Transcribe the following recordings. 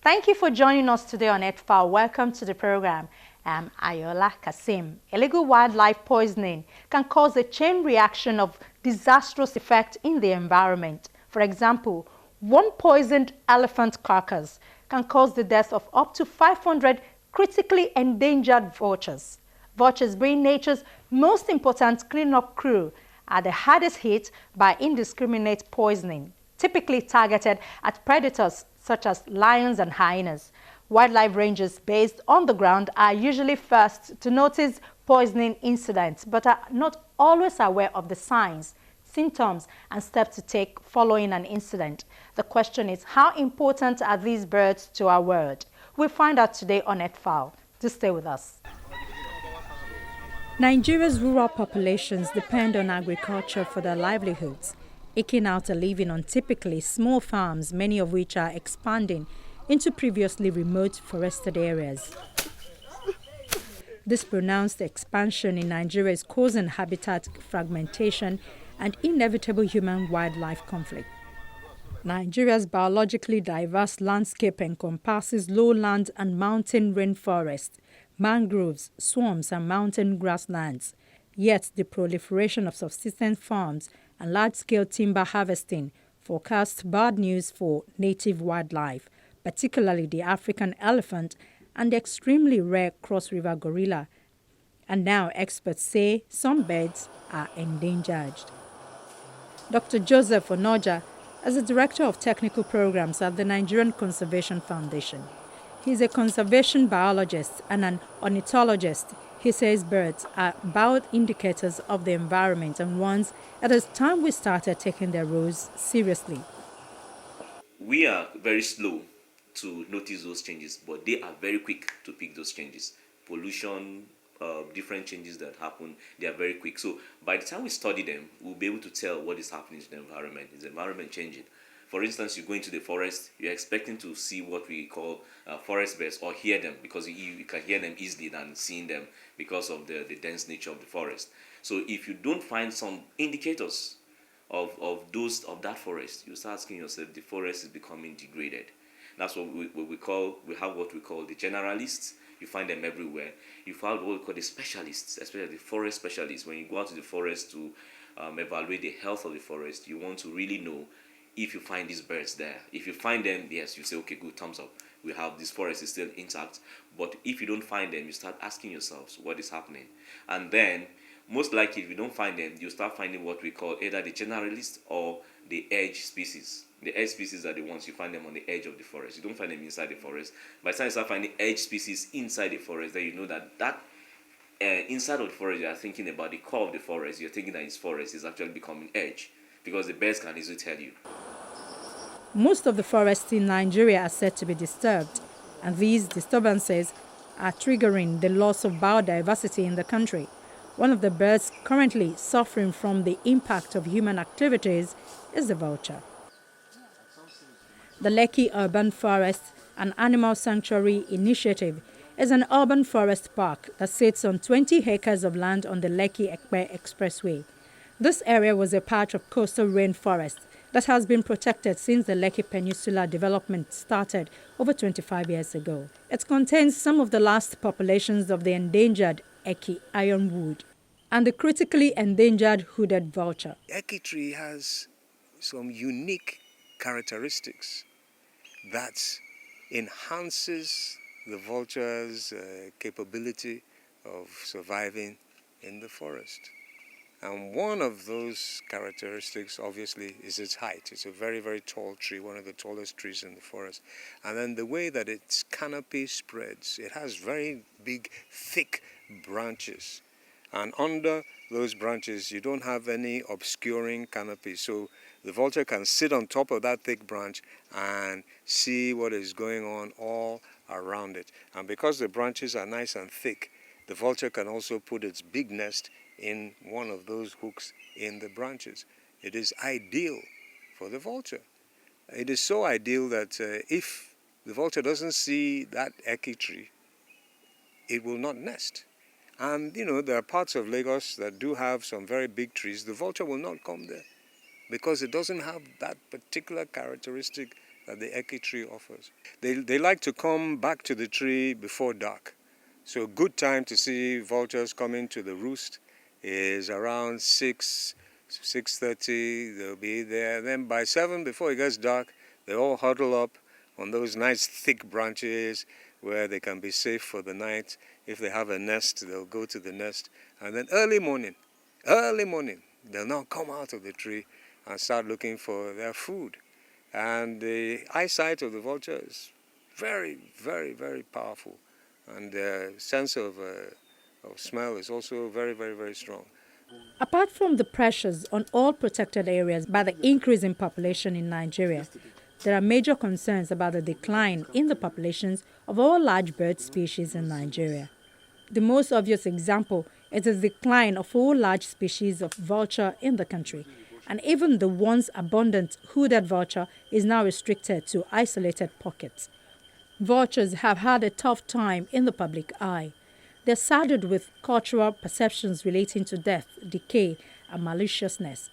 Thank you for joining us today on Earthfile. Welcome to the program. I'm Ayola Kasim. Illegal wildlife poisoning can cause a chain reaction of disastrous effect in the environment. For example, one poisoned elephant carcass can cause the death of up to 500 critically endangered vultures. Vultures, being nature's most important cleanup crew, are the hardest hit by indiscriminate poisoning, typically targeted at predators such as lions and hyenas. Wildlife rangers based on the ground are usually first to notice poisoning incidents, but are not always aware of the signs, symptoms, and steps to take following an incident. The question is, how important are these birds to our world? We'll find out today on Earthfile. Do stay with us. Nigeria's rural populations depend on agriculture for their livelihoods, eking out a living on typically small farms, many of which are expanding into previously remote forested areas. This pronounced expansion in Nigeria is causing habitat fragmentation and inevitable human-wildlife conflict. Nigeria's biologically diverse landscape encompasses lowland and mountain rainforest, mangroves, swamps, and mountain grasslands. Yet the proliferation of subsistence farms and large-scale timber harvesting forecast bad news for native wildlife, particularly the African elephant and the extremely rare cross-river gorilla. And now experts say some birds are endangered. Dr. Joseph Onoja is the Director of Technical Programs at the Nigerian Conservation Foundation. He's a conservation biologist and an ornithologist. He says birds are both indicators of the environment and ones it is time we started taking their roles seriously. We are very slow to notice those changes, but they are very quick to pick those changes. Pollution, different changes that happen, they are very quick. So by the time we study them, we'll be able to tell what is happening to the environment. Is the environment changing? For instance, you go into the forest, you're expecting to see what we call forest birds or hear them, because you can hear them easily than seeing them because of the dense nature of the forest. So if you don't find some indicators of that forest, you start asking yourself, the forest is becoming degraded. That's what we have what we call the generalists. You find them everywhere. You find what we call the specialists, especially the forest specialists. When you go out to the forest to evaluate the health of the forest, you want to really know if you find these birds there. If you find them, yes, you say, okay, good, thumbs up. We have this forest is still intact. But if you don't find them, you start asking yourselves what is happening. And then, most likely, if you don't find them, you start finding what we call either the generalist or the edge species. The edge species are the ones you find them on the edge of the forest. You don't find them inside the forest. By the time you start finding edge species inside the forest, then you know that inside of the forest, you are thinking about the core of the forest. You're thinking that its forest is actually becoming edge, because the birds can easily tell you. Most of the forests in Nigeria are said to be disturbed, and these disturbances are triggering the loss of biodiversity in the country. One of the birds currently suffering from the impact of human activities is the vulture. The Lekki Urban Forest, an animal sanctuary initiative, is an urban forest park that sits on 20 acres of land on the Lekki-Ekpe Expressway. This area was a patch of coastal rainforest that has been protected since the Lekki Peninsula development started over 25 years ago. It contains some of the last populations of the endangered Eki ironwood and the critically endangered hooded vulture. Eki tree has some unique characteristics that enhances the vulture's capability of surviving in the forest. And one of those characteristics, obviously, is its height. It's a very, very tall tree, one of the tallest trees in the forest. And then the way that its canopy spreads, it has very big, thick branches. And under those branches, you don't have any obscuring canopy. So the vulture can sit on top of that thick branch and see what is going on all around it. And because the branches are nice and thick, the vulture can also put its big nest in one of those hooks in the branches. It is ideal for the vulture. It is so ideal that if the vulture doesn't see that Eki tree, it will not nest. And, there are parts of Lagos that do have some very big trees. The vulture will not come there because it doesn't have that particular characteristic that the eki tree offers. They like to come back to the tree before dark. So a good time to see vultures coming to the roost is around 6:30. They'll be there. Then by 7, before it gets dark, they all huddle up on those nice thick branches where they can be safe for the night. If they have a nest, they'll go to the nest. And then early morning, they'll now come out of the tree and start looking for their food. And the eyesight of the vulture is very, very, very powerful. And the sense of smell is also very, very, very strong. Apart from the pressures on all protected areas by the increase in population in Nigeria, there are major concerns about the decline in the populations of all large bird species in Nigeria. The most obvious example is the decline of all large species of vulture in the country, and even the once abundant hooded vulture is now restricted to isolated pockets. Vultures have had a tough time in the public eye. They're saddled with cultural perceptions relating to death, decay, and maliciousness.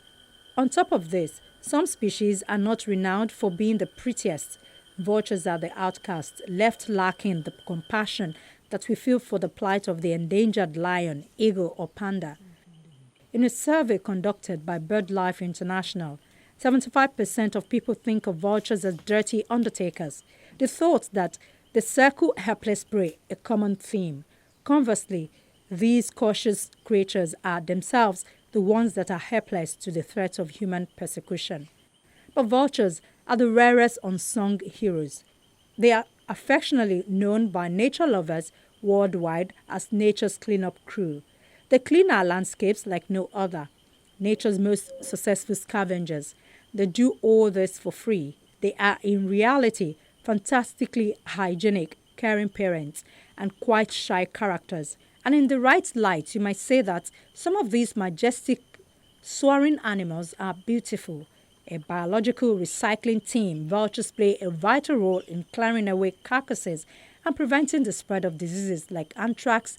On top of this, some species are not renowned for being the prettiest. Vultures are the outcasts, left lacking the compassion that we feel for the plight of the endangered lion, eagle, or panda. In a survey conducted by BirdLife International, 75% of people think of vultures as dirty undertakers. They thought that they circle helpless prey, a common theme. Conversely, these cautious creatures are themselves the ones that are helpless to the threat of human persecution. But vultures are the rarest unsung heroes. They are affectionately known by nature lovers worldwide as nature's cleanup crew. They clean our landscapes like no other. Nature's most successful scavengers. They do all this for free. They are in reality fantastically hygienic, caring parents, and quite shy characters. And in the right light, you might say that some of these majestic, soaring animals are beautiful. A biological recycling team, vultures play a vital role in clearing away carcasses and preventing the spread of diseases like anthrax,